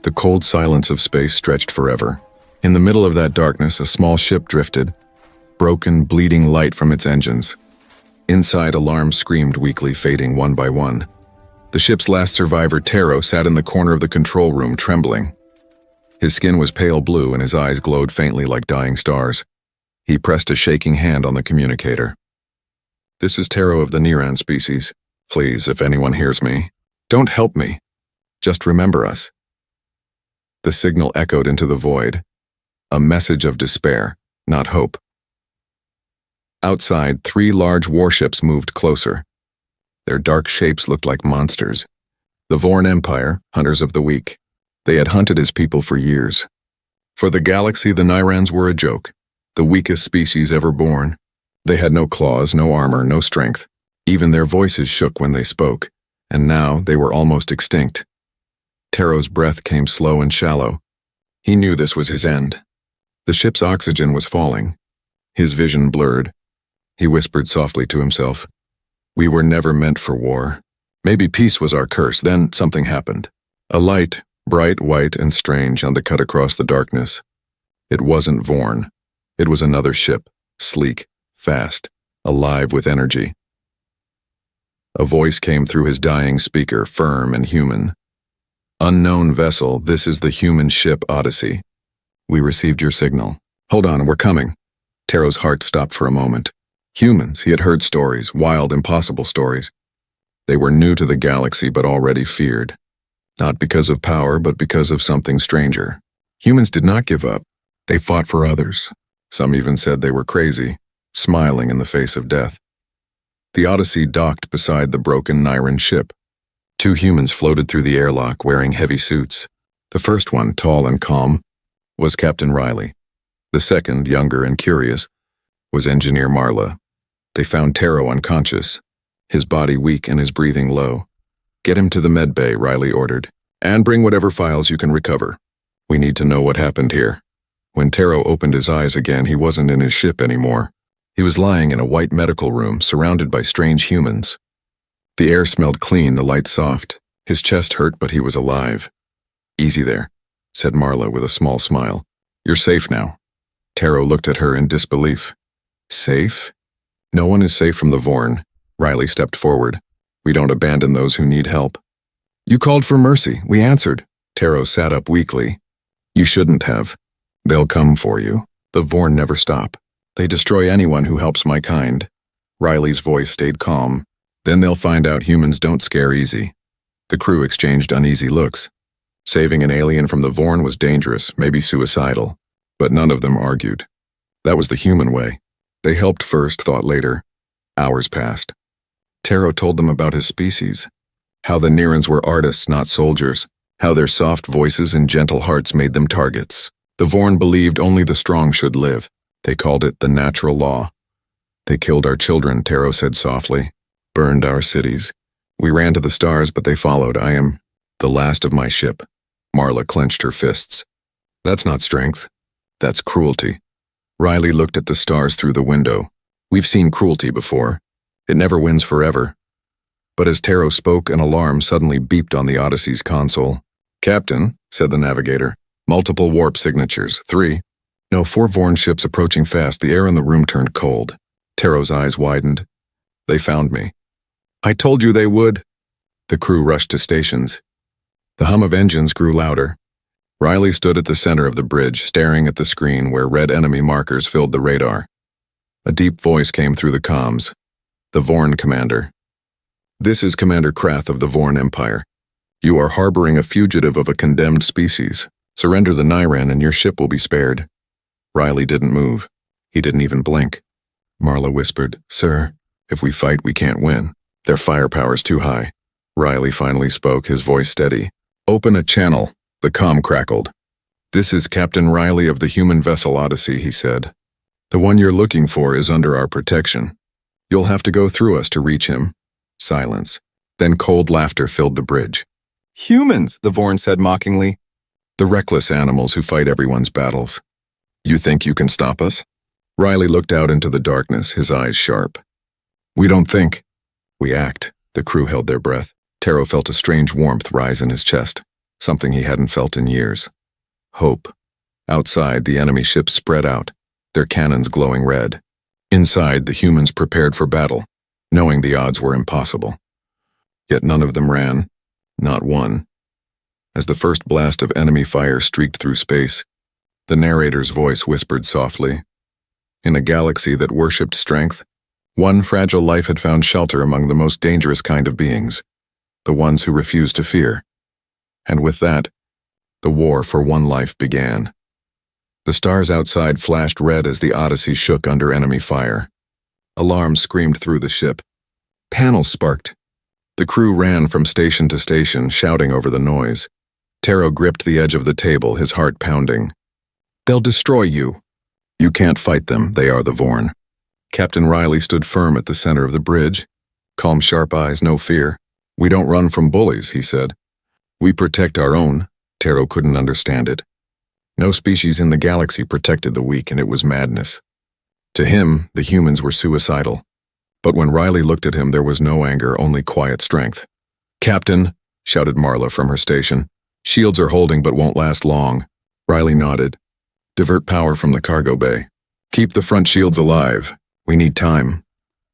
The cold silence of space stretched forever. In the middle of that darkness, a small ship drifted, broken, bleeding light from its engines. Inside, alarms screamed weakly, fading one by one. The ship's last survivor, Taro, sat in the corner of the control room, trembling. His skin was pale blue and his eyes glowed faintly like dying stars. He pressed a shaking hand on the communicator. "This is Taro of the Niran species. Please, if anyone hears me, don't help me. Just remember us." The signal echoed into the void. A message of despair, not hope. Outside, 3 large warships moved closer. Their dark shapes looked like monsters. The Vorn Empire, hunters of the weak. They had hunted his people for years. For the galaxy, the Nirans were a joke, the weakest species ever born. They had no claws, no armor, no strength. Even their voices shook when they spoke, and now they were almost extinct. Taro's breath came slow and shallow. He knew this was his end. The ship's oxygen was falling. His vision blurred. He whispered softly to himself, "We were never meant for war. Maybe peace was our curse." Then something happened. A light, bright, white, and strange, undercut across the darkness. It wasn't Vorn. It was another ship, sleek, fast, alive with energy. A voice came through his dying speaker, firm and human. "Unknown vessel, this is the human ship Odyssey. We received your signal. Hold on, we're coming." Taro's heart stopped for a moment. Humans, he had heard stories, wild, impossible stories. They were new to the galaxy but already feared. Not because of power, but because of something stranger. Humans did not give up. They fought for others. Some even said they were crazy, smiling in the face of death. The Odyssey docked beside the broken Niran ship. 2 humans floated through the airlock wearing heavy suits. The first one, tall and calm, was Captain Riley. The second, younger and curious, was Engineer Marla. They found Taro unconscious, his body weak and his breathing low. "Get him to the med bay," Riley ordered, "and bring whatever files you can recover. We need to know what happened here." When Taro opened his eyes again, he wasn't in his ship anymore. He was lying in a white medical room, surrounded by strange humans. The air smelled clean, the light soft. His chest hurt, but he was alive. "Easy there," said Marla with a small smile. "You're safe now." Taro looked at her in disbelief. "Safe? No one is safe from the Vorn." Riley stepped forward. "We don't abandon those who need help." "You called for mercy. We answered." Taro sat up weakly. "You shouldn't have. They'll come for you. The Vorn never stop. They destroy anyone who helps my kind." Riley's voice stayed calm. "Then they'll find out humans don't scare easy." The crew exchanged uneasy looks. Saving an alien from the Vorn was dangerous, maybe suicidal, but none of them argued. That was the human way. They helped first, thought later. Hours passed. Taro told them about his species, how the Nirans were artists, not soldiers, how their soft voices and gentle hearts made them targets. The Vorn believed only the strong should live. They called it the natural law. "They killed our children," Taro said softly, "burned our cities. We ran to the stars, but they followed. I am the last of my ship." Marla clenched her fists. "That's not strength. That's cruelty." Riley looked at the stars through the window. "We've seen cruelty before. It never wins forever." But as Taro spoke, an alarm suddenly beeped on the Odyssey's console. "Captain," said the navigator, "multiple warp signatures. 3. No, 4 Vorn ships approaching fast." The air in the room turned cold. Taro's eyes widened. "They found me." "I told you they would." The crew rushed to stations. The hum of engines grew louder. Riley stood at the center of the bridge, staring at the screen where red enemy markers filled the radar. A deep voice came through the comms. "The Vorn commander. This is Commander Krath of the Vorn Empire. You are harboring a fugitive of a condemned species. Surrender the Niran and your ship will be spared." Riley didn't move. He didn't even blink. Marla whispered, "Sir, if we fight, we can't win. Their firepower's too high." Riley finally spoke, his voice steady. "Open a channel." The comm crackled. "This is Captain Riley of the human vessel Odyssey," he said. "The one you're looking for is under our protection. You'll have to go through us to reach him." Silence. Then cold laughter filled the bridge. "Humans," the Vorn said mockingly. "The reckless animals who fight everyone's battles. You think you can stop us?" Riley looked out into the darkness, his eyes sharp. "We don't think. We act." The crew held their breath. Taro felt a strange warmth rise in his chest. something he hadn't felt in years. Hope. Outside, the enemy ships spread out, their cannons glowing red. Inside, the humans prepared for battle, knowing the odds were impossible. Yet none of them ran, not one. As the first blast of enemy fire streaked through space, the narrator's voice whispered softly. In a galaxy that worshipped strength, one fragile life had found shelter among the most dangerous kind of beings, the ones who refused to fear. And with that, the war for one life began. The stars outside flashed red as the Odyssey shook under enemy fire. Alarms screamed through the ship. Panels sparked. The crew ran from station to station, shouting over the noise. Taro gripped the edge of the table, his heart pounding. "They'll destroy you." "You can't fight them, they are the Vorn." Captain Riley stood firm at the center of the bridge. Calm, sharp eyes, no fear. "We don't run from bullies," he said. "We protect our own." Taro couldn't understand it. No species in the galaxy protected the weak, and it was madness. To him, the humans were suicidal. But when Riley looked at him, there was no anger, only quiet strength. "Captain," shouted Marla from her station. "Shields are holding but won't last long." Riley nodded. "Divert power from the cargo bay. Keep the front shields alive. We need time."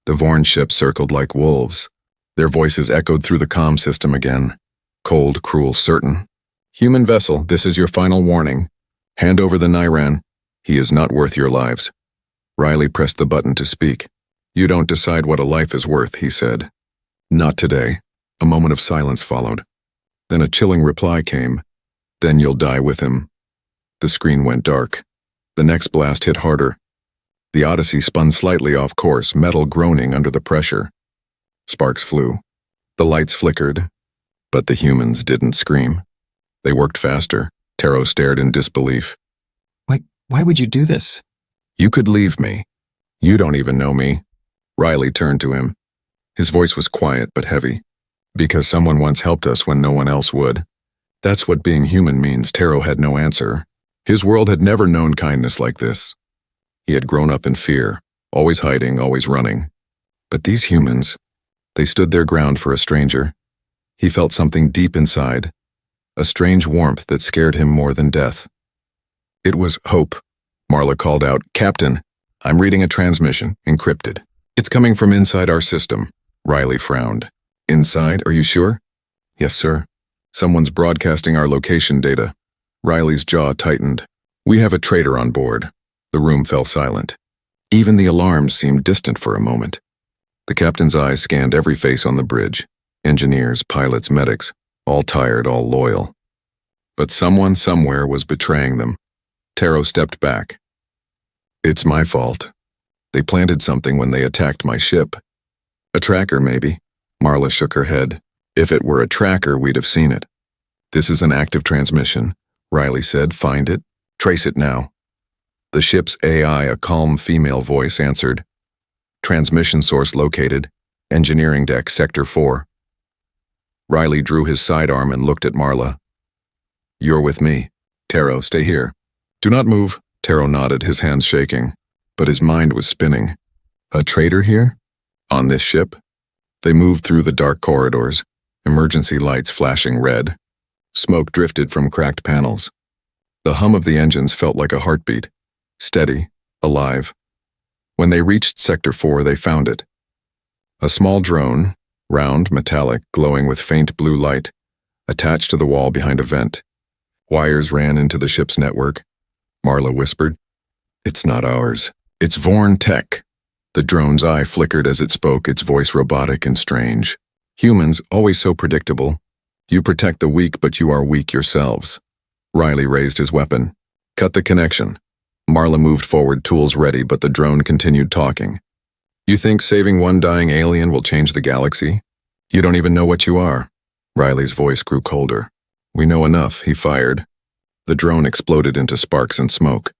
The Vorn ship circled like wolves. Their voices echoed through the comm system again. Cold, cruel, certain. "Human vessel, this is your final warning. Hand over the Niran. He is not worth your lives." Riley pressed the button to speak. "You don't decide what a life is worth," he said. "Not today." A moment of silence followed. Then a chilling reply came. "Then you'll die with him." The screen went dark. The next blast hit harder. The Odyssey spun slightly off course, metal groaning under the pressure. Sparks flew. The lights flickered. But the humans didn't scream. They worked faster. Taro stared in disbelief. Why would you do this?" "You could leave me. You don't even know me." Riley turned to him. His voice was quiet but heavy. "Because someone once helped us when no one else would." That's what being human means. Taro had no answer. His world had never known kindness like this. He had grown up in fear, always hiding, always running. But these humans, they stood their ground for a stranger. He felt something deep inside, a strange warmth that scared him more than death. It was hope. Marla called out, "Captain, I'm reading a transmission, encrypted. It's coming from inside our system." Riley frowned. "Inside, are you sure?" "Yes, sir. Someone's broadcasting our location data." Riley's jaw tightened. "We have a traitor on board." The room fell silent. Even the alarms seemed distant for a moment. The captain's eyes scanned every face on the bridge. Engineers, pilots, medics, all tired, all loyal. But someone somewhere was betraying them. Taro stepped back. "It's my fault. They planted something when they attacked my ship. A tracker, maybe." Marla shook her head. "If it were a tracker, we'd have seen it." "This is an active transmission," Riley said. "Find it. Trace it now." The ship's AI, a calm female voice, answered. "Transmission source located. Engineering deck, Sector 4. Riley drew his sidearm and looked at Marla. "You're with me. Taro, stay here." "Do not move." Taro nodded, his hands shaking. But his mind was spinning. A traitor here? On this ship? They moved through the dark corridors, emergency lights flashing red. Smoke drifted from cracked panels. The hum of the engines felt like a heartbeat, steady, alive. When they reached Sector 4, they found it. A small drone, round, metallic, glowing with faint blue light, attached to the wall behind a vent. Wires ran into the ship's network. Marla whispered, "It's not ours. It's Vorn tech." The drone's eye flickered as it spoke, its voice robotic and strange. "Humans, always so predictable. You protect the weak, but you are weak yourselves." Riley raised his weapon. "Cut the connection." Marla moved forward, tools ready, but the drone continued talking. "You think saving one dying alien will change the galaxy? You don't even know what you are." Riley's voice grew colder. "We know enough," he fired. The drone exploded into sparks and smoke.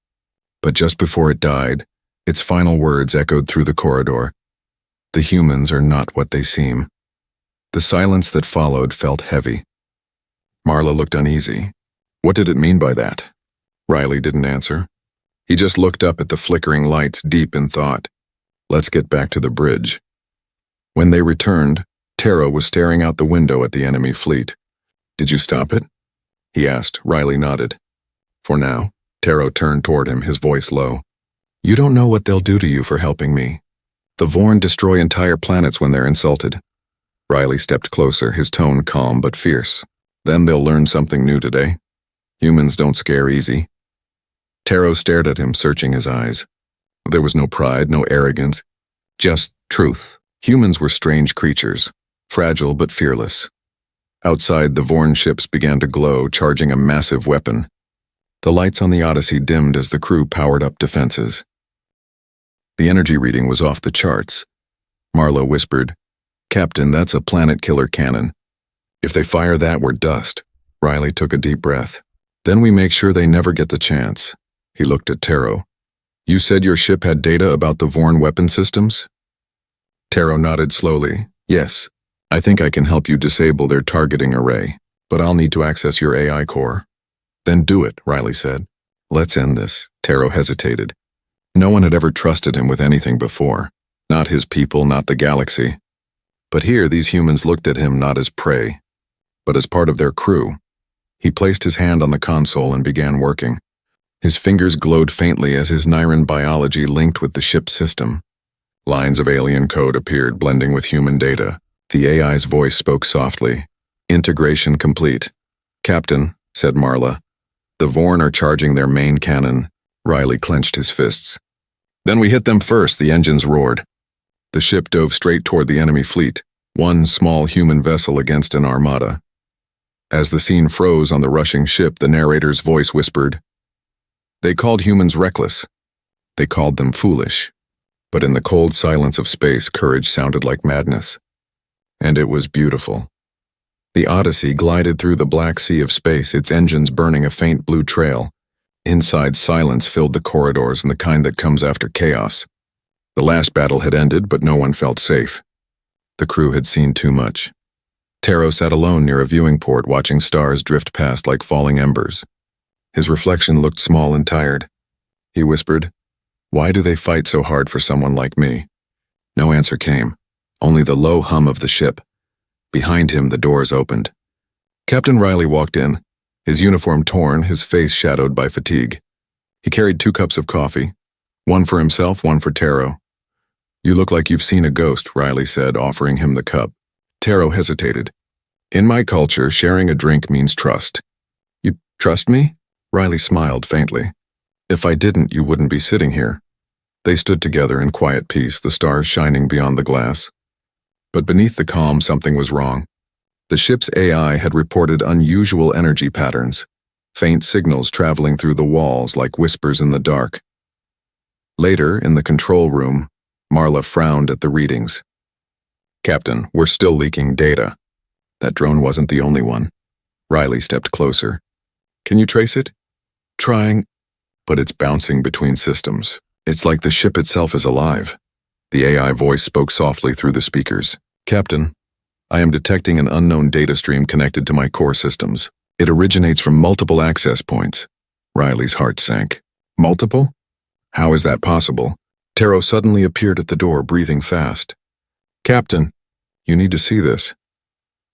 But just before it died, its final words echoed through the corridor. "The humans are not what they seem." The silence that followed felt heavy. Marla looked uneasy. What did it mean by that? Riley didn't answer. He just looked up at the flickering lights, deep in thought. "Let's get back to the bridge." When they returned, Taro was staring out the window at the enemy fleet. "Did you stop it?" he asked. Riley nodded. For now. Taro turned toward him, his voice low. You don't know what they'll do to you for helping me. The Vorn destroy entire planets when they're insulted. Riley stepped closer, his tone calm but fierce. Then they'll learn something new today. Humans don't scare easy. Taro stared at him, searching his eyes. There was no pride, no arrogance, just truth. Humans were strange creatures, fragile but fearless. Outside, the Vorn ships began to glow, charging a massive weapon. The lights on the Odyssey dimmed as the crew powered up defenses. The energy reading was off the charts. Marla whispered, Captain, that's a planet-killer cannon. If they fire that, we're dust. Riley took a deep breath. Then we make sure they never get the chance. He looked at Taro. You said your ship had data about the Vorn weapon systems? Taro nodded slowly. Yes. I think I can help you disable their targeting array, but I'll need to access your AI core. Then do it, Riley said. Let's end this. Taro hesitated. No one had ever trusted him with anything before. Not his people, not the galaxy. But here these humans looked at him not as prey, but as part of their crew. He placed his hand on the console and began working. His fingers glowed faintly as his Nyran biology linked with the ship's system. Lines of alien code appeared, blending with human data. The AI's voice spoke softly. Integration complete. Captain, said Marla. The Vorn are charging their main cannon. Riley clenched his fists. Then we hit them first, the engines roared. The ship dove straight toward the enemy fleet, one small human vessel against an armada. As the scene froze on the rushing ship, the narrator's voice whispered, They called humans reckless. They called them foolish. But in the cold silence of space, courage sounded like madness. And it was beautiful. The Odyssey glided through the black sea of space, its engines burning a faint blue trail. Inside, silence filled the corridors, and the kind that comes after chaos. The last battle had ended, but no one felt safe. The crew had seen too much. Taro sat alone near a viewing port, watching stars drift past like falling embers. His reflection looked small and tired. He whispered, Why do they fight so hard for someone like me? No answer came, only the low hum of the ship. Behind him, the doors opened. Captain Riley walked in, his uniform torn, his face shadowed by fatigue. He carried 2 cups of coffee, one for himself, one for Taro. You look like you've seen a ghost, Riley said, offering him the cup. Taro hesitated. In my culture, sharing a drink means trust. You trust me? Riley smiled faintly. If I didn't, you wouldn't be sitting here. They stood together in quiet peace, the stars shining beyond the glass. But beneath the calm, something was wrong. The ship's AI had reported unusual energy patterns, faint signals traveling through the walls like whispers in the dark. Later, in the control room, Marla frowned at the readings. Captain, we're still leaking data. That drone wasn't the only one. Riley stepped closer. Can you trace it? Trying, but it's bouncing between systems. It's like the ship itself is alive. The AI voice spoke softly through the speakers. Captain, I am detecting an unknown data stream connected to my core systems. It originates from multiple access points. Riley's heart sank. Multiple? How is that possible? Taro suddenly appeared at the door, breathing fast. Captain, you need to see this.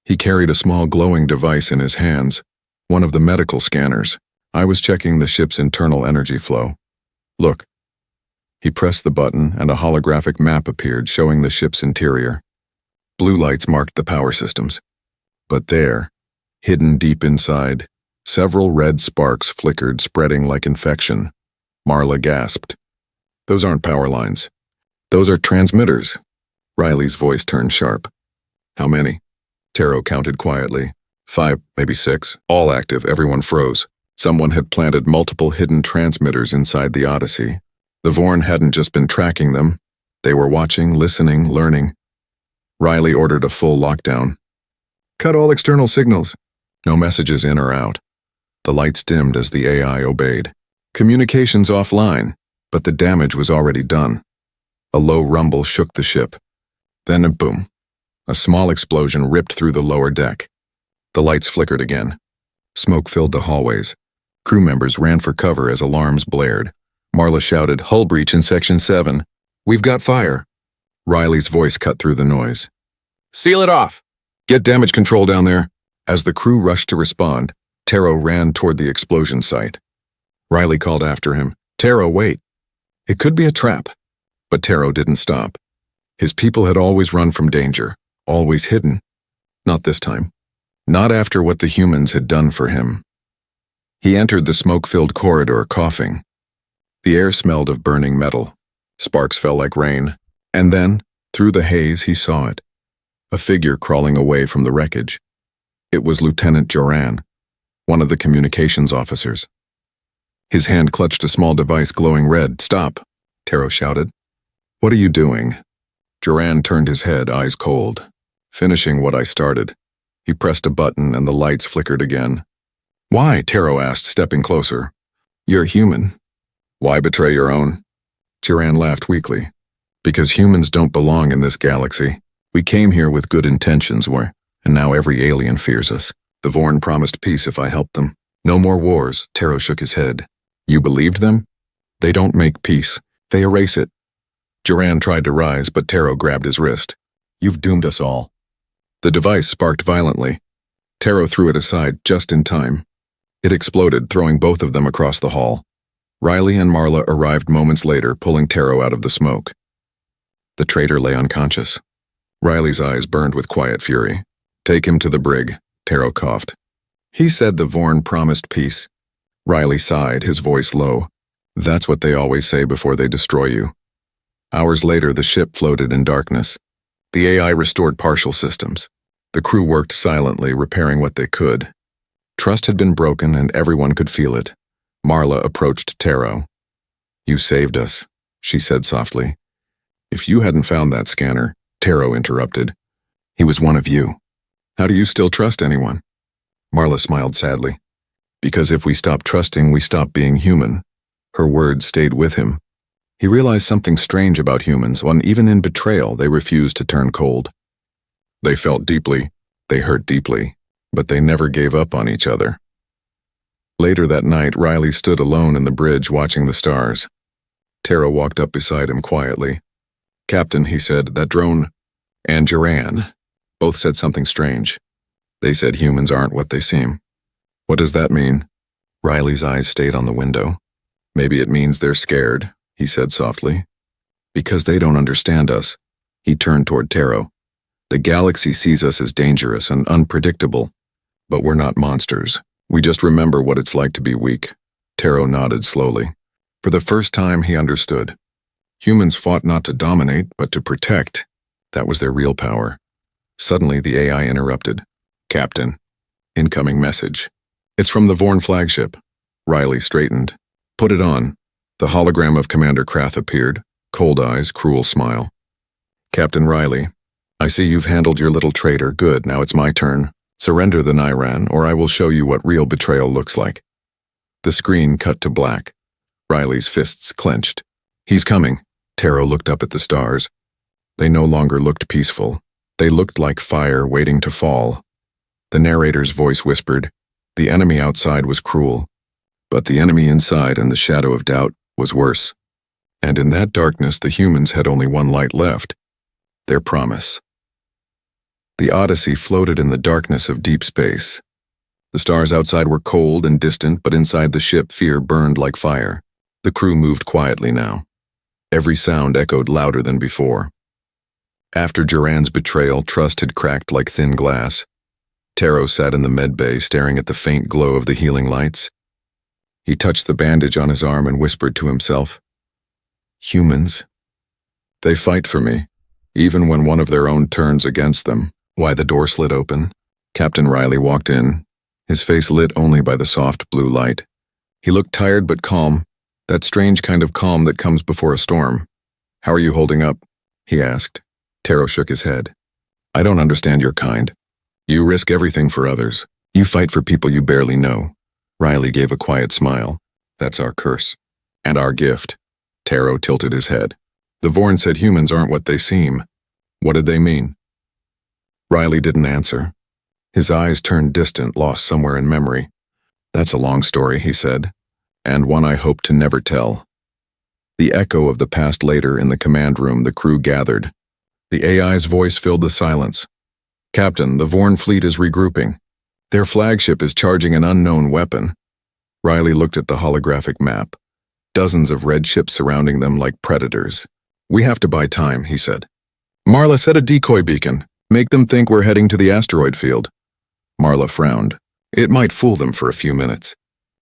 He carried a small glowing device in his hands, one of the medical scanners. I was checking the ship's internal energy flow. Look. He pressed the button and a holographic map appeared showing the ship's interior. Blue lights marked the power systems. But there, hidden deep inside, several red sparks flickered, spreading like infection. Marla gasped. Those aren't power lines. Those are transmitters. Riley's voice turned sharp. How many? Taro counted quietly. 5, maybe 6, all active, everyone froze. Someone had planted multiple hidden transmitters inside the Odyssey. The Vorn hadn't just been tracking them. They were watching, listening, learning. Riley ordered a full lockdown. Cut all external signals. No messages in or out. The lights dimmed as the AI obeyed. Communications offline, but the damage was already done. A low rumble shook the ship. Then a boom. A small explosion ripped through the lower deck. The lights flickered again. Smoke filled the hallways. Crew members ran for cover as alarms blared. Marla shouted, Hull breach in Section 7. We've got fire. Riley's voice cut through the noise. Seal it off. Get damage control down there. As the crew rushed to respond, Taro ran toward the explosion site. Riley called after him, "Taro, wait." It could be a trap. But Taro didn't stop. His people had always run from danger, always hidden. Not this time. Not after what the humans had done for him. He entered the smoke-filled corridor, coughing. The air smelled of burning metal. Sparks fell like rain. And then, through the haze, he saw it. A figure crawling away from the wreckage. It was Lieutenant Joran, one of the communications officers. His hand clutched a small device glowing red. "Stop," Taro shouted. "What are you doing?" Joran turned his head, eyes cold. "Finishing what I started." He pressed a button and the lights flickered again. "Why?" Taro asked, stepping closer. "You're human. Why betray your own?" Joran laughed weakly. "Because humans don't belong in this galaxy. We came here with good intentions, and now every alien fears us. The Vorn promised peace if I helped them. No more wars." Taro shook his head. "You believed them? They don't make peace. They erase it." Joran tried to rise, but Taro grabbed his wrist. "You've doomed us all." The device sparked violently. Taro threw it aside just in time. It exploded, throwing both of them across the hall. Riley and Marla arrived moments later, pulling Taro out of the smoke. The traitor lay unconscious. Riley's eyes burned with quiet fury. "Take him to the brig," Taro coughed. "He said the Vorn promised peace." Riley sighed, his voice low. "That's what they always say before they destroy you." Hours later, the ship floated in darkness. The AI restored partial systems. The crew worked silently, repairing what they could. Trust had been broken, and everyone could feel it. Marla approached Taro. "You saved us," she said softly. "If you hadn't found that scanner," Taro interrupted. "He was one of you. How do you still trust anyone?" Marla smiled sadly. "Because if we stop trusting, we stop being human." Her words stayed with him. He realized something strange about humans when even in betrayal they refused to turn cold. They felt deeply, they hurt deeply, but they never gave up on each other. Later that night, Riley stood alone in the bridge watching the stars. Taro walked up beside him quietly. "Captain," he said, "that drone and Joran both said something strange. They said humans aren't what they seem." "What does that mean?" Riley's eyes stayed on the window. "Maybe it means they're scared," he said softly. "Because they don't understand us." He turned toward Taro. "The galaxy sees us as dangerous and unpredictable, but we're not monsters. We just remember what it's like to be weak." Taro nodded slowly. For the first time, he understood. Humans fought not to dominate, but to protect. That was their real power. Suddenly, the AI interrupted. "Captain, incoming message." "It's from the Vorn flagship." Riley straightened. "Put it on." The hologram of Commander Krath appeared, cold eyes, cruel smile. "Captain Riley, I see you've handled your little traitor. Good, now it's my turn. Surrender the Niran, or I will show you what real betrayal looks like." The screen cut to black. Riley's fists clenched. "He's coming." Taro looked up at the stars. They no longer looked peaceful. They looked like fire waiting to fall. The narrator's voice whispered, "The enemy outside was cruel, but the enemy inside in the shadow of doubt was worse." And in that darkness, the humans had only one light left: their promise. The Odyssey floated in the darkness of deep space. The stars outside were cold and distant, but inside the ship, fear burned like fire. The crew moved quietly now. Every sound echoed louder than before. After Joran's betrayal, trust had cracked like thin glass. Taro sat in the medbay, staring at the faint glow of the healing lights. He touched the bandage on his arm and whispered to himself, "Humans. They fight for me, even when one of their own turns against them." Why, the door slid open. Captain Riley walked in, his face lit only by the soft blue light. He looked tired but calm, that strange kind of calm that comes before a storm. "How are you holding up?" he asked. Taro shook his head. "I don't understand your kind. You risk everything for others. You fight for people you barely know." Riley gave a quiet smile. "That's our curse. And our gift." Taro tilted his head. "The Vorn said humans aren't what they seem. What did they mean?" Riley didn't answer. His eyes turned distant, lost somewhere in memory. "That's a long story," he said, "and one I hope to never tell." The echo of the past later in the command room, the crew gathered. The AI's voice filled the silence. "Captain, the Vorn fleet is regrouping." Their flagship is charging an unknown weapon. Riley looked at the holographic map. Dozens of red ships surrounding them like predators. We have to buy time, he said. Marla, set a decoy beacon. Make them think we're heading to the asteroid field. Marla frowned. It might fool them for a few minutes.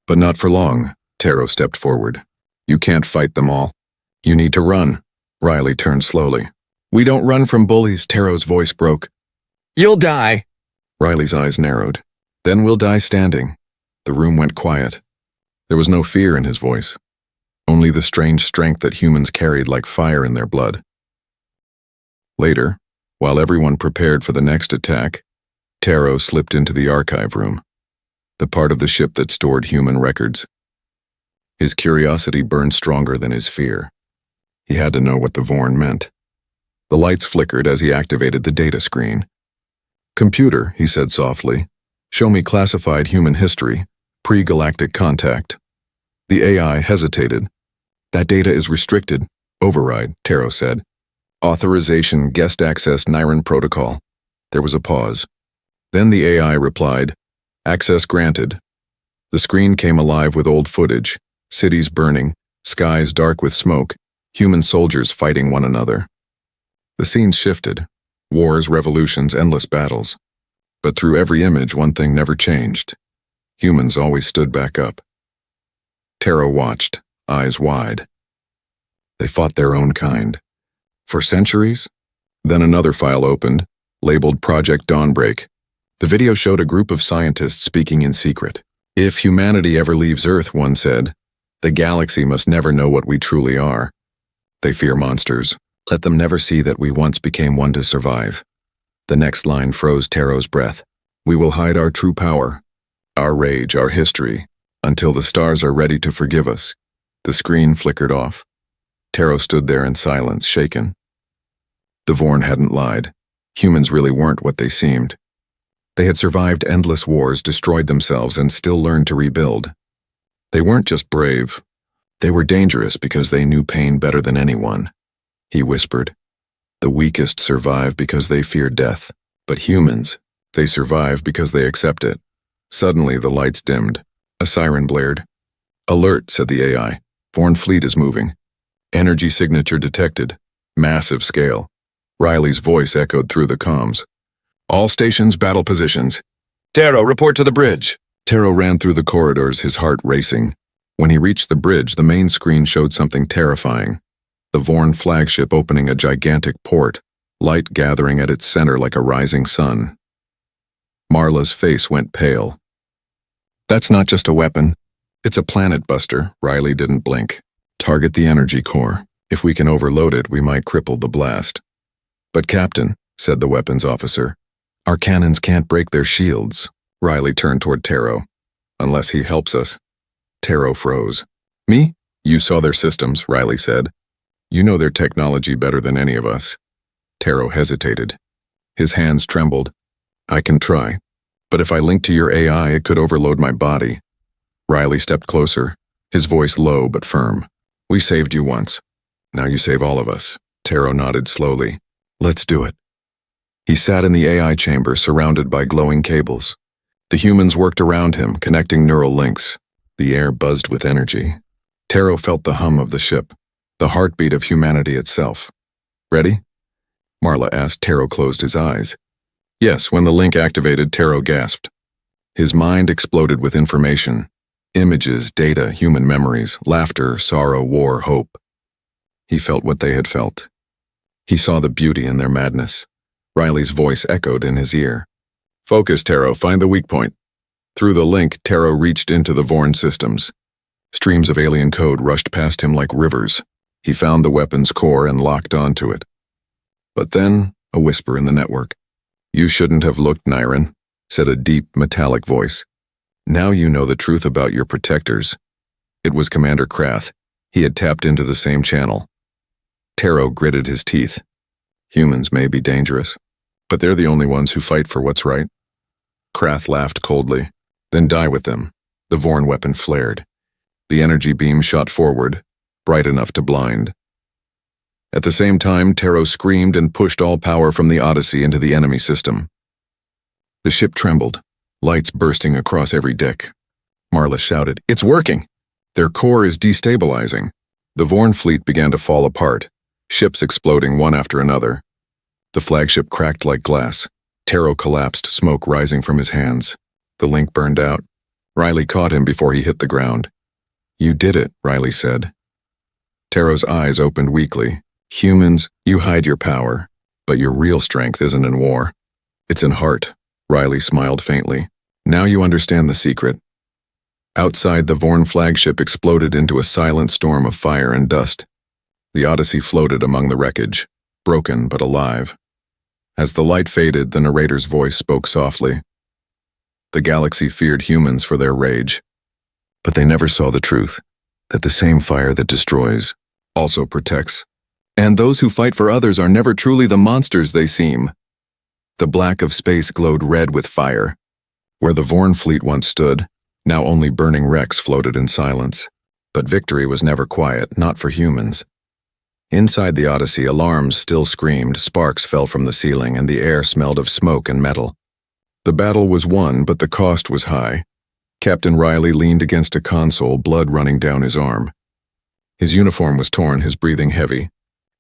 But not for long. Taro stepped forward. You can't fight them all. You need to run. Riley turned slowly. We don't run from bullies, Taro's voice broke. You'll die. Riley's eyes narrowed. Then we'll die standing. The room went quiet. There was no fear in his voice. Only the strange strength that humans carried like fire in their blood. Later, while everyone prepared for the next attack, Taro slipped into the archive room, the part of the ship that stored human records. His curiosity burned stronger than his fear. He had to know what the Vorn meant. The lights flickered as he activated the data screen. Computer, he said softly, show me classified human history, pre-galactic contact. The AI hesitated. That data is restricted. Override, Taro said. Authorization, guest access, Nyran protocol. There was a pause. Then the AI replied, access granted. The screen came alive with old footage, cities burning, skies dark with smoke, human soldiers fighting one another. The scenes shifted. Wars, revolutions, endless battles. But through every image, one thing never changed. Humans always stood back up. Taro watched, eyes wide. They fought their own kind. For centuries? Then another file opened, labeled Project Dawnbreak. The video showed a group of scientists speaking in secret. If humanity ever leaves Earth, one said, the galaxy must never know what we truly are. They fear monsters. Let them never see that we once became one to survive. The next line froze Taro's breath. We will hide our true power, our rage, our history, until the stars are ready to forgive us. The screen flickered off. Taro stood there in silence, shaken. The Vorn hadn't lied. Humans really weren't what they seemed. They had survived endless wars, destroyed themselves, and still learned to rebuild. They weren't just brave. They were dangerous because they knew pain better than anyone. He whispered. The weakest survive because they fear death. But humans, they survive because they accept it. Suddenly, the lights dimmed. A siren blared. Alert, said the AI. Vorn fleet is moving. Energy signature detected. Massive scale. Riley's voice echoed through the comms. All stations, battle positions. Taro, report to the bridge. Taro ran through the corridors, his heart racing. When he reached the bridge, the main screen showed something terrifying. The Vorn flagship opening a gigantic port, light gathering at its center like a rising sun. Marla's face went pale. That's not just a weapon. It's a planet buster. Riley didn't blink. Target the energy core. If we can overload it, we might cripple the blast. But Captain, said the weapons officer, our cannons can't break their shields. Riley turned toward Taro. Unless he helps us. Taro froze. Me? You saw their systems, Riley said. You know their technology better than any of us. Taro hesitated. His hands trembled. I can try. But if I link to your AI, it could overload my body. Riley stepped closer, his voice low but firm. We saved you once. Now you save all of us. Taro nodded slowly. Let's do it. He sat in the AI chamber surrounded by glowing cables. The humans worked around him, connecting neural links. The air buzzed with energy. Taro felt the hum of the ship, the heartbeat of humanity itself. Ready? Marla asked. Taro closed his eyes. Yes, when the link activated, Taro gasped. His mind exploded with information. Images, data, human memories, laughter, sorrow, war, hope. He felt what they had felt. He saw the beauty in their madness. Riley's voice echoed in his ear. Focus, Taro, find the weak point. Through the link, Taro reached into the Vorn systems. Streams of alien code rushed past him like rivers. He found the weapon's core and locked onto it. But then, a whisper in the network. You shouldn't have looked, Nyran, said a deep, metallic voice. Now you know the truth about your protectors. It was Commander Krath. He had tapped into the same channel. Taro gritted his teeth. Humans may be dangerous, but they're the only ones who fight for what's right. Krath laughed coldly. Then die with them. The Vorn weapon flared. The energy beam shot forward, bright enough to blind. At the same time, Taro screamed and pushed all power from the Odyssey into the enemy system. The ship trembled. lights bursting across every deck. Marla shouted, "It's working!" Their core is destabilizing. The Vorn fleet began to fall apart, ships exploding one after another. The flagship cracked like glass. Taro collapsed, smoke rising from his hands. The link burned out. Riley caught him before he hit the ground. "You did it," Riley said. Taro's eyes opened weakly. "Humans, you hide your power, but your real strength isn't in war. It's in heart." Riley smiled faintly. "Now you understand the secret." Outside, the Vorn flagship exploded into a silent storm of fire and dust. The Odyssey floated among the wreckage, broken but alive. As the light faded, the narrator's voice spoke softly. The galaxy feared humans for their rage, but they never saw the truth, that the same fire that destroys also protects. And those who fight for others are never truly the monsters they seem. The black of space glowed red with fire. Where the Vorn fleet once stood, now only burning wrecks floated in silence. But victory was never quiet, not for humans. Inside the Odyssey, alarms still screamed, sparks fell from the ceiling, and the air smelled of smoke and metal. The battle was won, but the cost was high. Captain Riley leaned against a console, blood running down his arm. His uniform was torn, his breathing heavy.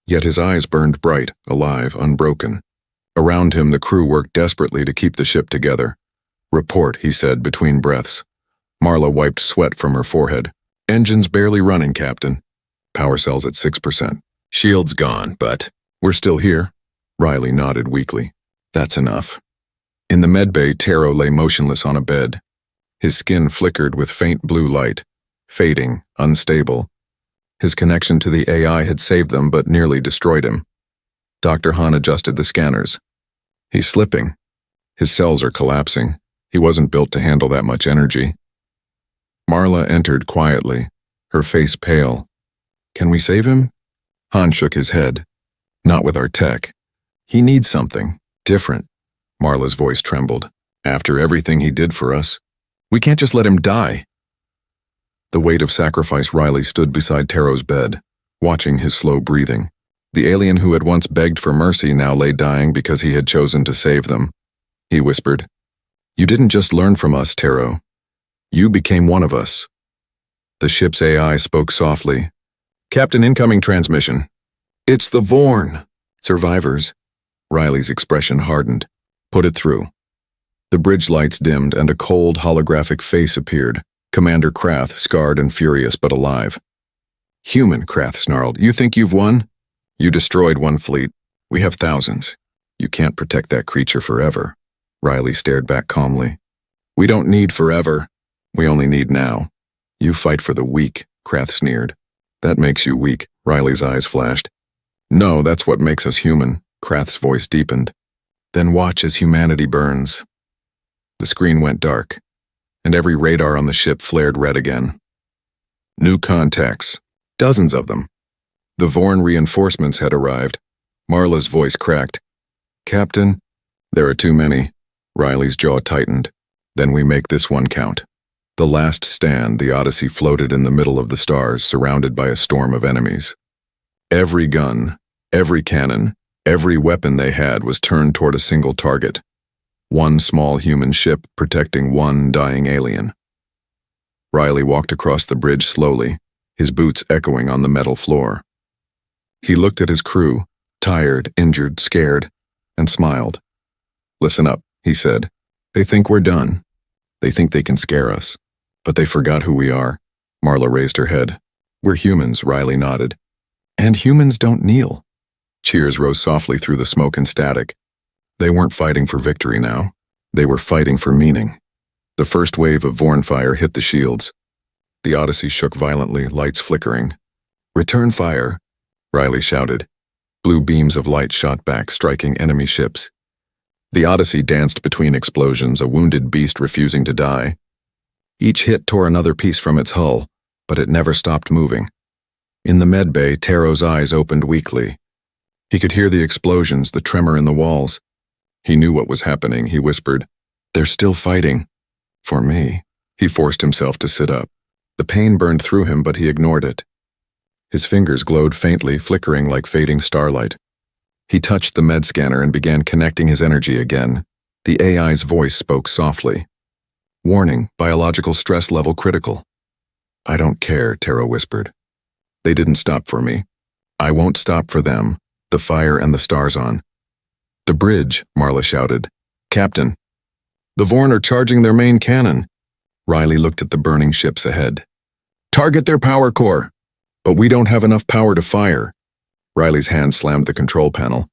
Yet his eyes burned bright, alive, unbroken. Around him, the crew worked desperately to keep the ship together. "Report," he said between breaths. Marla wiped sweat from her forehead. "Engines barely running, Captain. Power cells at 6%. Shields gone, but we're still here." Riley nodded weakly. "That's enough." In the medbay, Taro lay motionless on a bed. His skin flickered with faint blue light, fading, unstable. His connection to the AI had saved them but nearly destroyed him. Dr. Han adjusted the scanners. "He's slipping. His cells are collapsing. He wasn't built to handle that much energy." Marla entered quietly, her face pale. "Can we save him?" Han shook his head. "Not with our tech. He needs something different." Marla's voice trembled. "After everything he did for us, we can't just let him die." The weight of sacrifice. Riley stood beside Taro's bed, watching his slow breathing. The alien who had once begged for mercy now lay dying because he had chosen to save them. He whispered, "You didn't just learn from us, Taro. You became one of us." The ship's AI spoke softly. "Captain, incoming transmission." "It's the Vorn." "Survivors." Riley's expression hardened. "Put it through." The bridge lights dimmed and a cold, holographic face appeared. Commander Krath, scarred and furious but alive. "Human," Krath snarled. "You think you've won? You destroyed one fleet. We have thousands. You can't protect that creature forever." Riley stared back calmly. "We don't need forever. We only need now." "You fight for the weak," Krath sneered. "That makes you weak," Riley's eyes flashed. "No, that's what makes us human." Krath's voice deepened. "Then watch as humanity burns." The screen went dark, and every radar on the ship flared red again. New contacts. Dozens of them. The Vorn reinforcements had arrived. Marla's voice cracked. "Captain, there are too many." Riley's jaw tightened. "Then we make this one count." The last stand, the Odyssey floated in the middle of the stars, surrounded by a storm of enemies. Every gun, every cannon, every weapon they had was turned toward a single target. One small human ship protecting one dying alien. Riley walked across the bridge slowly, his boots echoing on the metal floor. He looked at his crew, tired, injured, scared, and smiled. "Listen up," he said. "They think we're done. They think they can scare us. But they forgot who we are." Marla raised her head. "We're humans," Riley nodded. "And humans don't kneel." Cheers rose softly through the smoke and static. They weren't fighting for victory now. They were fighting for meaning. The first wave of Vorn fire hit the shields. The Odyssey shook violently, lights flickering. "Return fire," Riley shouted. Blue beams of light shot back, striking enemy ships. The Odyssey danced between explosions, a wounded beast refusing to die. Each hit tore another piece from its hull, but it never stopped moving. In the medbay, Taro's eyes opened weakly. He could hear the explosions, the tremor in the walls. He knew what was happening, he whispered. "They're still fighting. For me." He forced himself to sit up. The pain burned through him, but he ignored it. His fingers glowed faintly, flickering like fading starlight. He touched the med scanner and began connecting his energy again. The AI's voice spoke softly. Warning, biological stress level critical. I don't care, Taro whispered. They didn't stop for me. I won't stop for them, the fire and the stars on. The bridge, Marla shouted. Captain. The Vorn are charging their main cannon. Riley looked at the burning ships ahead. Target their power core. But we don't have enough power to fire. Riley's hand slammed the control panel.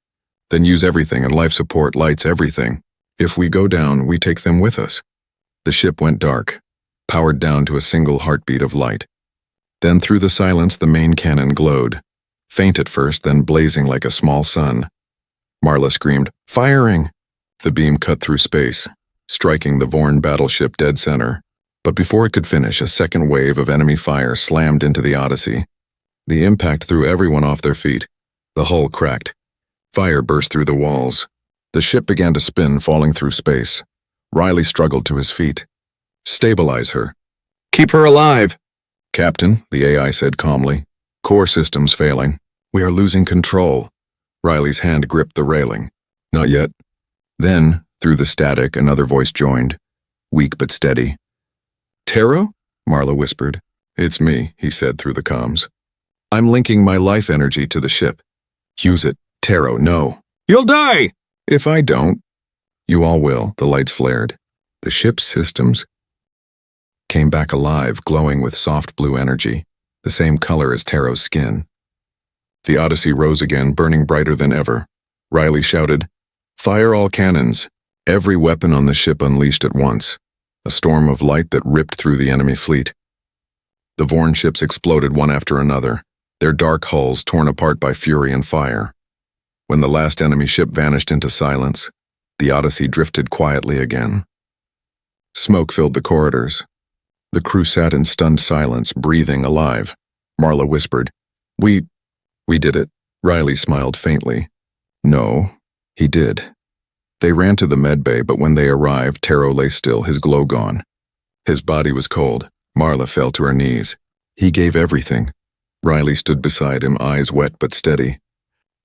Then use everything and life support lights everything. If we go down, we take them with us. The ship went dark, powered down to a single heartbeat of light. Then through the silence the main cannon glowed, faint at first, then blazing like a small sun. Marla screamed, Firing! The beam cut through space, striking the Vorn battleship dead center. But before it could finish, a second wave of enemy fire slammed into the Odyssey. The impact threw everyone off their feet. The hull cracked. Fire burst through the walls. The ship began to spin, falling through space. Riley struggled to his feet. Stabilize her. Keep her alive! Captain, the AI said calmly. Core systems failing. We are losing control. Riley's hand gripped the railing. Not yet. Then, through the static, another voice joined, weak but steady. Taro? Marla whispered. It's me, he said through the comms. I'm linking my life energy to the ship. Use it. Taro, no. You'll die! If I don't, you all will, the lights flared. The ship's systems came back alive, glowing with soft blue energy, the same color as Taro's skin. The Odyssey rose again, burning brighter than ever. Riley shouted, Fire all cannons! Every weapon on the ship unleashed at once, a storm of light that ripped through the enemy fleet. The Vorn ships exploded one after another, their dark hulls torn apart by fury and fire. When the last enemy ship vanished into silence, the Odyssey drifted quietly again. Smoke filled the corridors. The crew sat in stunned silence, breathing alive. Marla whispered, We did it. Riley smiled faintly. No, he did. They ran to the med bay, but when they arrived, Taro lay still, his glow gone. His body was cold. Marla fell to her knees. He gave everything. Riley stood beside him, eyes wet but steady.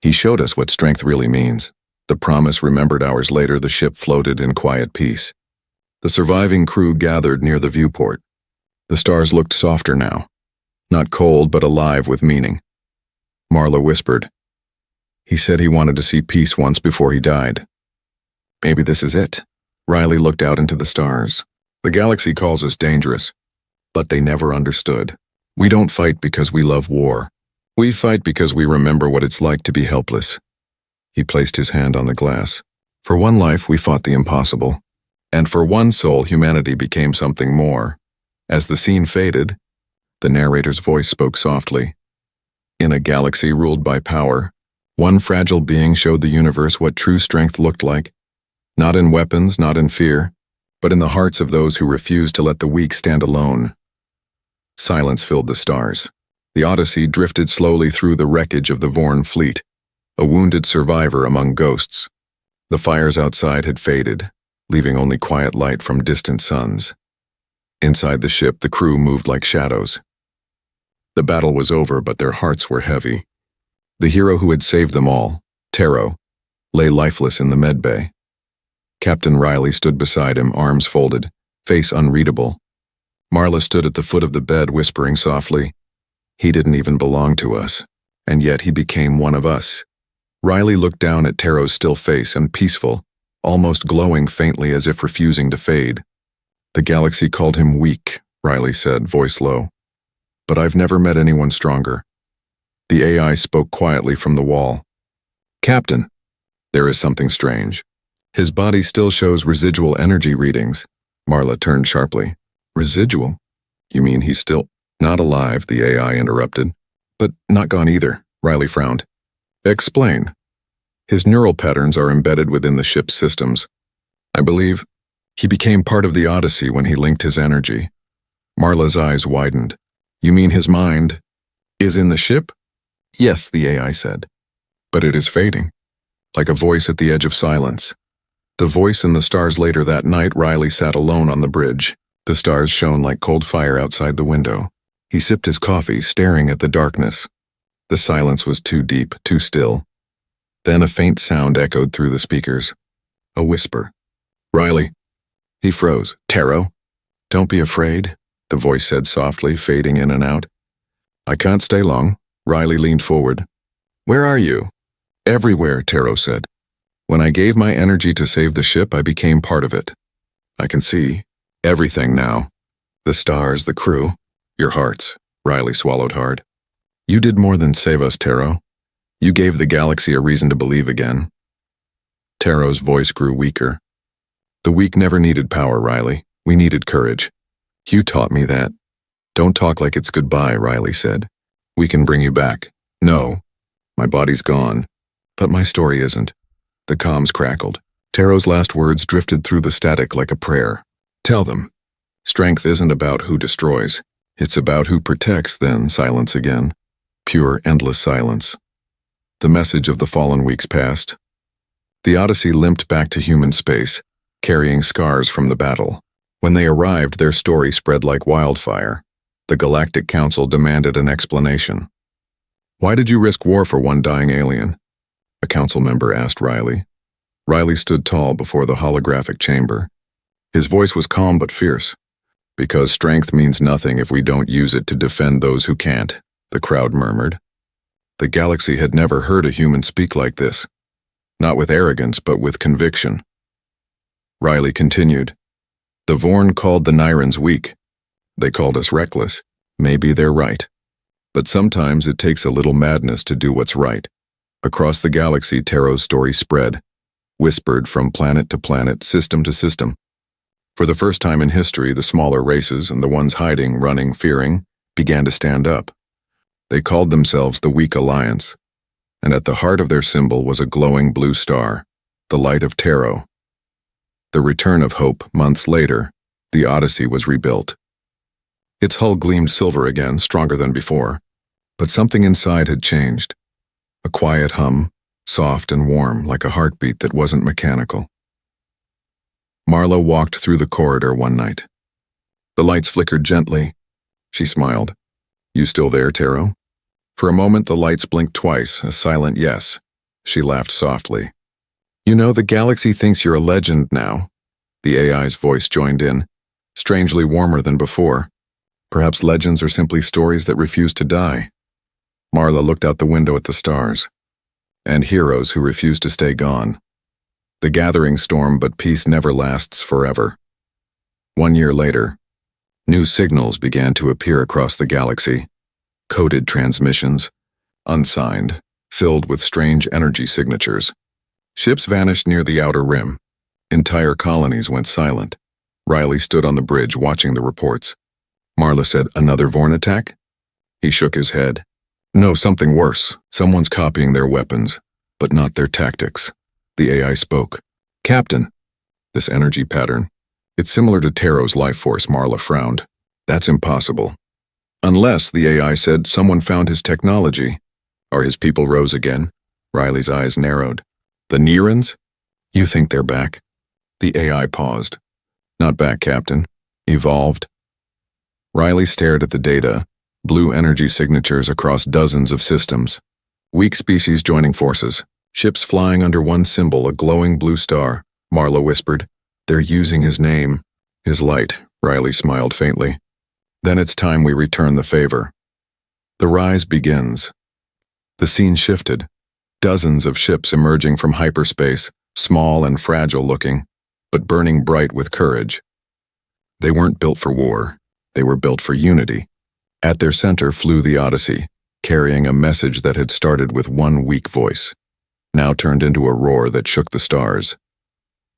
He showed us what strength really means. The promise remembered hours later, the ship floated in quiet peace. The surviving crew gathered near the viewport. The stars looked softer now. Not cold, but alive with meaning. Marla whispered. He said he wanted to see peace once before he died. Maybe this is it. Riley looked out into the stars. The galaxy calls us dangerous, but they never understood. We don't fight because we love war. We fight because we remember what it's like to be helpless. He placed his hand on the glass. For one life, we fought the impossible. And for one soul, humanity became something more. As the scene faded, the narrator's voice spoke softly. In a galaxy ruled by power, one fragile being showed the universe what true strength looked like. Not in weapons, not in fear, but in the hearts of those who refused to let the weak stand alone. Silence filled the stars. The Odyssey drifted slowly through the wreckage of the Vorn fleet, a wounded survivor among ghosts. The fires outside had faded, leaving only quiet light from distant suns. Inside the ship, the crew moved like shadows. The battle was over, but their hearts were heavy. The hero who had saved them all, Taro, lay lifeless in the med bay. Captain Riley stood beside him, arms folded, face unreadable. Marla stood at the foot of the bed, whispering softly, He didn't even belong to us, and yet he became one of us. Riley looked down at Taro's still face and peaceful, almost glowing faintly as if refusing to fade. The galaxy called him weak, Riley said, voice low. But I've never met anyone stronger. The AI spoke quietly from the wall. Captain, there is something strange. His body still shows residual energy readings. Marla turned sharply. Residual? You mean he's still not alive, the AI interrupted. But not gone either, Riley frowned. Explain. His neural patterns are embedded within the ship's systems. I believe he became part of the Odyssey when he linked his energy. Marla's eyes widened. You mean his mind is in the ship? Yes, the AI said. But it is fading, like a voice at the edge of silence. The voice in the stars later that night, Riley sat alone on the bridge. The stars shone like cold fire outside the window. He sipped his coffee, staring at the darkness. The silence was too deep, too still. Then a faint sound echoed through the speakers. A whisper. Riley. He froze. Taro? Don't be afraid, the voice said softly, fading in and out. I can't stay long. Riley leaned forward. Where are you? Everywhere, Taro said. When I gave my energy to save the ship, I became part of it. I can see everything now. The stars, the crew, your hearts. Riley swallowed hard. You did more than save us, Taro. You gave the galaxy a reason to believe again. Taro's voice grew weaker. The weak never needed power, Riley. We needed courage. You taught me that. Don't talk like it's goodbye, Riley said. We can bring you back. No. My body's gone. But my story isn't. The comms crackled. Taro's last words drifted through the static like a prayer. Tell them. Strength isn't about who destroys. It's about who protects, then silence again. Pure, endless silence. The message of the fallen weeks passed. The Odyssey limped back to human space, carrying scars from the battle. When they arrived, their story spread like wildfire. The Galactic Council demanded an explanation. Why did you risk war for one dying alien? A council member asked Riley. Riley stood tall before the holographic chamber. His voice was calm but fierce. Because strength means nothing if we don't use it to defend those who can't, the crowd murmured. The galaxy had never heard a human speak like this. Not with arrogance, but with conviction. Riley continued. The Vorn called the Nyrans weak. They called us reckless. Maybe they're right. But sometimes it takes a little madness to do what's right. Across the galaxy, Taro's story spread, whispered from planet to planet, system to system. For the first time in history, the smaller races and the ones hiding, running, fearing, began to stand up. They called themselves the Weak Alliance, and at the heart of their symbol was a glowing blue star, the light of Taro. The return of hope months later, the Odyssey was rebuilt. Its hull gleamed silver again, stronger than before, but something inside had changed. A quiet hum, soft and warm, like a heartbeat that wasn't mechanical. Marla walked through the corridor one night. The lights flickered gently. She smiled. You still there, Taro? For a moment, the lights blinked twice, a silent yes. She laughed softly. You know, the galaxy thinks you're a legend now. The AI's voice joined in, strangely warmer than before. Perhaps legends are simply stories that refuse to die. Marla looked out the window at the stars. And heroes who refuse to stay gone. The gathering storm, but peace never lasts forever. 1 year later, new signals began to appear across the galaxy. Coded transmissions, unsigned, filled with strange energy signatures. Ships vanished near the outer rim. Entire colonies went silent. Riley stood on the bridge watching the reports. Marla said, another Vorn attack? He shook his head. No, something worse. Someone's copying their weapons, but not their tactics. The AI spoke. Captain, this energy pattern, it's similar to Taro's life force, Marla frowned. That's impossible. Unless, the AI said, someone found his technology. Are his people rose again? Riley's eyes narrowed. The Nyrans? You think they're back? The AI paused. Not back, Captain. Evolved. Riley stared at the data, blue energy signatures across dozens of systems. Weak species joining forces. Ships flying under one symbol, a glowing blue star. Marla whispered. They're using his name. His light. Riley smiled faintly. Then it's time we return the favor. The rise begins. The scene shifted. Dozens of ships emerging from hyperspace, small and fragile looking, but burning bright with courage. They weren't built for war. They were built for unity. At their center flew the Odyssey, carrying a message that had started with one weak voice, now turned into a roar that shook the stars.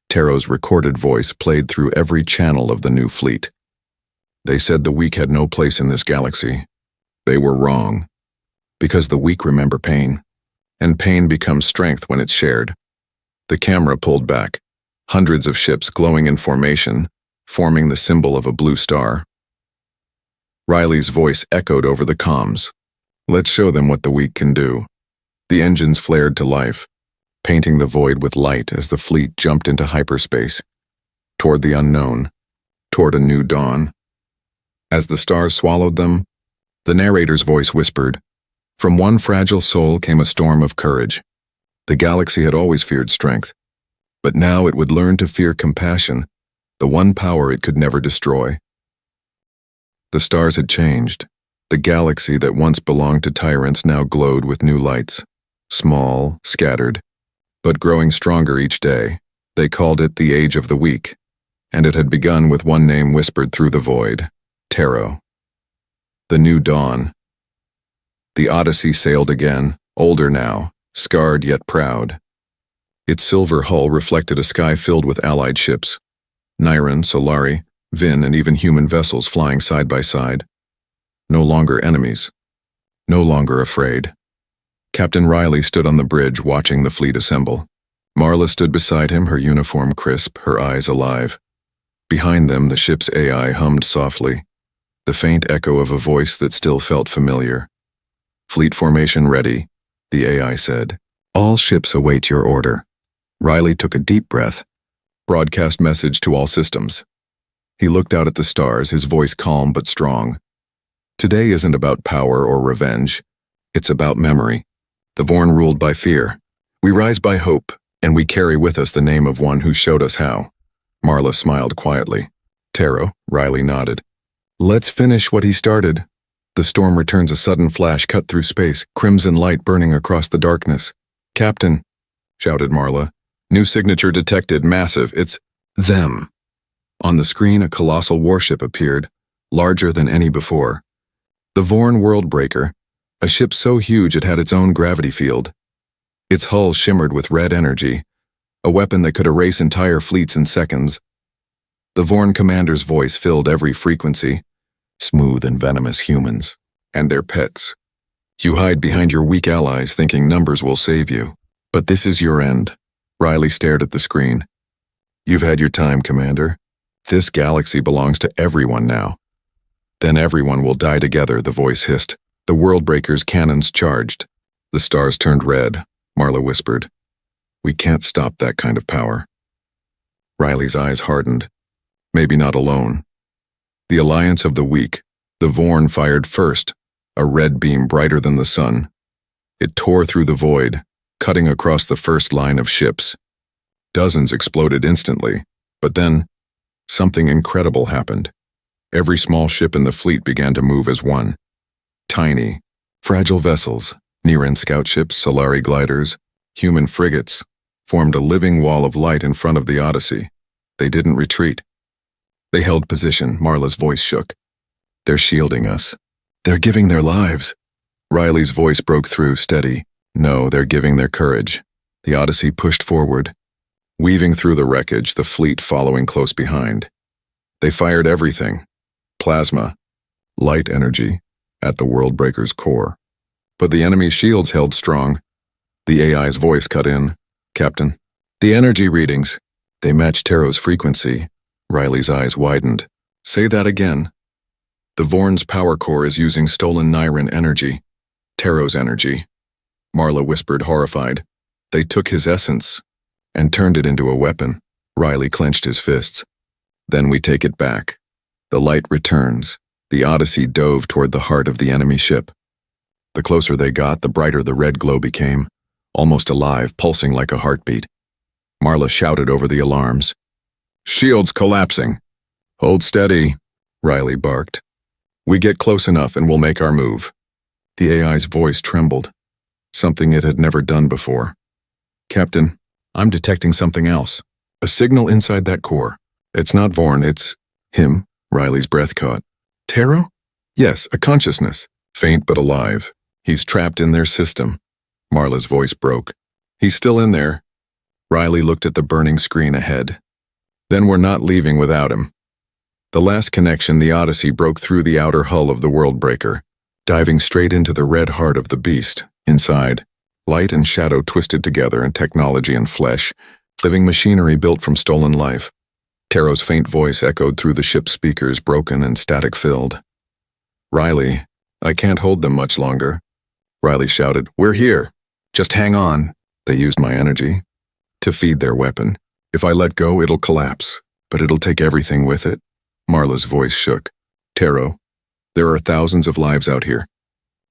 Taro's recorded voice played through every channel of the new fleet. They said the weak had no place in this galaxy. They were wrong. Because the weak remember pain, and pain becomes strength when it's shared. The camera pulled back, hundreds of ships glowing in formation, forming the symbol of a blue star. Riley's voice echoed over the comms. Let's show them what the weak can do. The engines flared to life, painting the void with light as the fleet jumped into hyperspace, toward the unknown, toward a new dawn. As the stars swallowed them, the narrator's voice whispered, from one fragile soul came a storm of courage. The galaxy had always feared strength, but now it would learn to fear compassion, the one power it could never destroy. The stars had changed. The galaxy that once belonged to tyrants now glowed with new lights. Small, scattered, but growing stronger each day. They called it the Age of the Weak, and it had begun with one name whispered through the void: Taro. The new dawn. The Odyssey sailed again, older now, scarred yet proud. Its silver hull reflected a sky filled with allied ships: Niren, Solari, Vin, and even human vessels flying side by side. No longer enemies. No longer afraid. Captain Riley stood on the bridge watching the fleet assemble. Marla stood beside him, her uniform crisp, her eyes alive. Behind them, the ship's AI hummed softly, the faint echo of a voice that still felt familiar. "Fleet formation ready," the AI said. "All ships await your order." Riley took a deep breath. "Broadcast message to all systems." He looked out at the stars, his voice calm but strong. "Today isn't about power or revenge. It's about memory. The Vorn ruled by fear. We rise by hope, and we carry with us the name of one who showed us how." Marla smiled quietly. "Taro," Riley nodded. "Let's finish what he started." The storm returns, a sudden flash cut through space, crimson light burning across the darkness. "Captain," shouted Marla. "New signature detected, massive, it's them." On the screen, a colossal warship appeared, larger than any before. The Vorn Worldbreaker, a ship so huge it had its own gravity field. Its hull shimmered with red energy, a weapon that could erase entire fleets in seconds. The Vorn commander's voice filled every frequency: "Smooth and venomous humans, and their pets. You hide behind your weak allies thinking numbers will save you. But this is your end." Riley stared at the screen. "You've had your time, Commander. This galaxy belongs to everyone now." "Then everyone will die together," the voice hissed. The Worldbreaker's cannons charged. The stars turned red, Marla whispered. "We can't stop that kind of power." Riley's eyes hardened. Maybe not alone. The alliance of the weak, the Vorn fired first, a red beam brighter than the sun. It tore through the void, cutting across the first line of ships. Dozens exploded instantly, but then something incredible happened. Every small ship in the fleet began to move as one. Tiny, fragile vessels, Niren scout ships, Solari gliders, human frigates, formed a living wall of light in front of the Odyssey. They didn't retreat. They held position. Marla's voice shook. "They're shielding us. They're giving their lives." Riley's voice broke through, steady. "No, they're giving their courage." The Odyssey pushed forward, weaving through the wreckage, the fleet following close behind. They fired everything: plasma, light energy, at the Worldbreaker's core. But the enemy's shields held strong. The AI's voice cut in. "Captain, the energy readings, they match Taro's frequency." Riley's eyes widened. "Say that again." "The Vorn's power core is using stolen Niren energy. Taro's energy." Marla whispered, horrified. "They took his essence and turned it into a weapon." Riley clenched his fists. "Then we take it back." The light returns. The Odyssey dove toward the heart of the enemy ship. The closer they got, the brighter the red glow became, almost alive, pulsing like a heartbeat. Marla shouted over the alarms. "Shields collapsing." "Hold steady," Riley barked. "We get close enough and we'll make our move." The AI's voice trembled, something it had never done before. "Captain, I'm detecting something else. A signal inside that core. It's not Vorn, it's him." Riley's breath caught. "Taro?" "Yes, a consciousness. Faint but alive. He's trapped in their system." Marla's voice broke. "He's still in there." Riley looked at the burning screen ahead. "Then we're not leaving without him." The last connection, the Odyssey broke through the outer hull of the Worldbreaker, diving straight into the red heart of the beast. Inside, light and shadow twisted together, and technology and flesh, living machinery built from stolen life. Taro's faint voice echoed through the ship's speakers, broken and static-filled. "Riley, I can't hold them much longer." Riley shouted, "We're here. Just hang on." They used my energy to feed their weapon. "If I let go, it'll collapse, but it'll take everything with it." Marla's voice shook. "Taro, there are thousands of lives out here.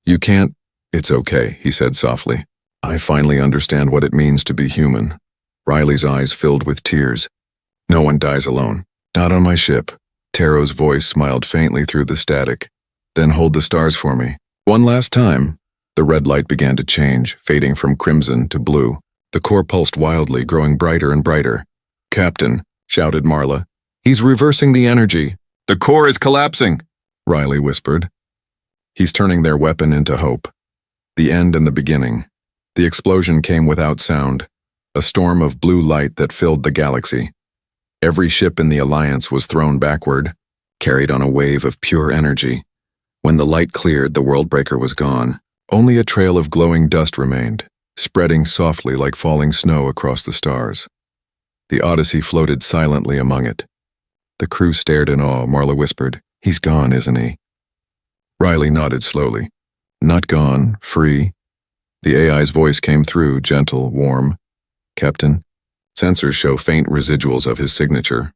You can't—" "It's okay," he said softly. "I finally understand what it means to be human." Riley's eyes filled with tears. "No one dies alone. Not on my ship. Taro's voice smiled faintly through the static. Then hold the stars for me. One last time. The red light began to change, fading from crimson to blue. The core pulsed wildly, growing brighter and brighter. Captain, shouted Marla. He's reversing the energy. The core is collapsing, Riley whispered. He's turning their weapon into hope. The end and the beginning. The explosion came without sound, a storm of blue light that filled the galaxy. Every ship in the Alliance was thrown backward, carried on a wave of pure energy. When the light cleared, the Worldbreaker was gone. Only a trail of glowing dust remained, spreading softly like falling snow across the stars. The Odyssey floated silently among it. The crew stared in awe. Marla whispered, He's gone, isn't he? Riley nodded slowly. Not gone, free. The AI's voice came through, gentle, warm. Captain, sensors show faint residuals of his signature.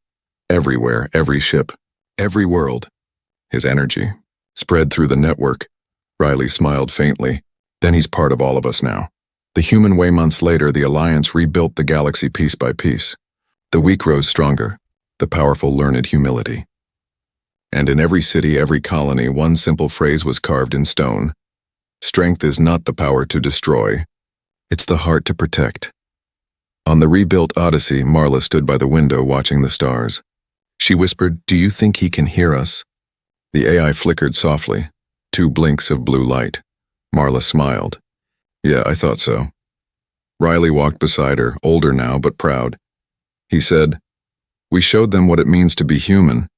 Everywhere, every ship, every world. His energy spread through the network. Riley smiled faintly. Then he's part of all of us now. The human way months later, the Alliance rebuilt the galaxy piece by piece. The weak rose stronger. The powerful learned humility. And in every city, every colony, one simple phrase was carved in stone. Strength is not the power to destroy. It's the heart to protect. On the rebuilt Odyssey, Marla stood by the window watching the stars. She whispered, Do you think he can hear us? The AI flickered softly, 2 blinks of blue light. Marla smiled. Yeah, I thought so. Riley walked beside her, older now but proud. He said, We showed them what it means to be human.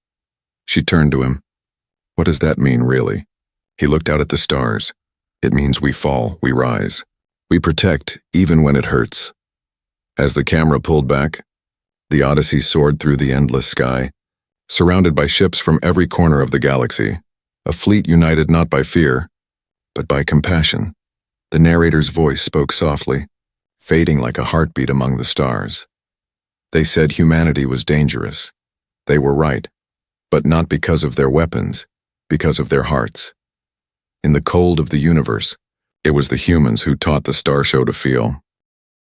She turned to him. What does that mean, really? He looked out at the stars. It means we fall, we rise. We protect, even when it hurts. As the camera pulled back, the Odyssey soared through the endless sky, surrounded by ships from every corner of the galaxy, a fleet united not by fear, but by compassion. The narrator's voice spoke softly, fading like a heartbeat among the stars. They said humanity was dangerous. They were right, but not because of their weapons, because of their hearts. In the cold of the universe, it was the humans who taught the star show to feel.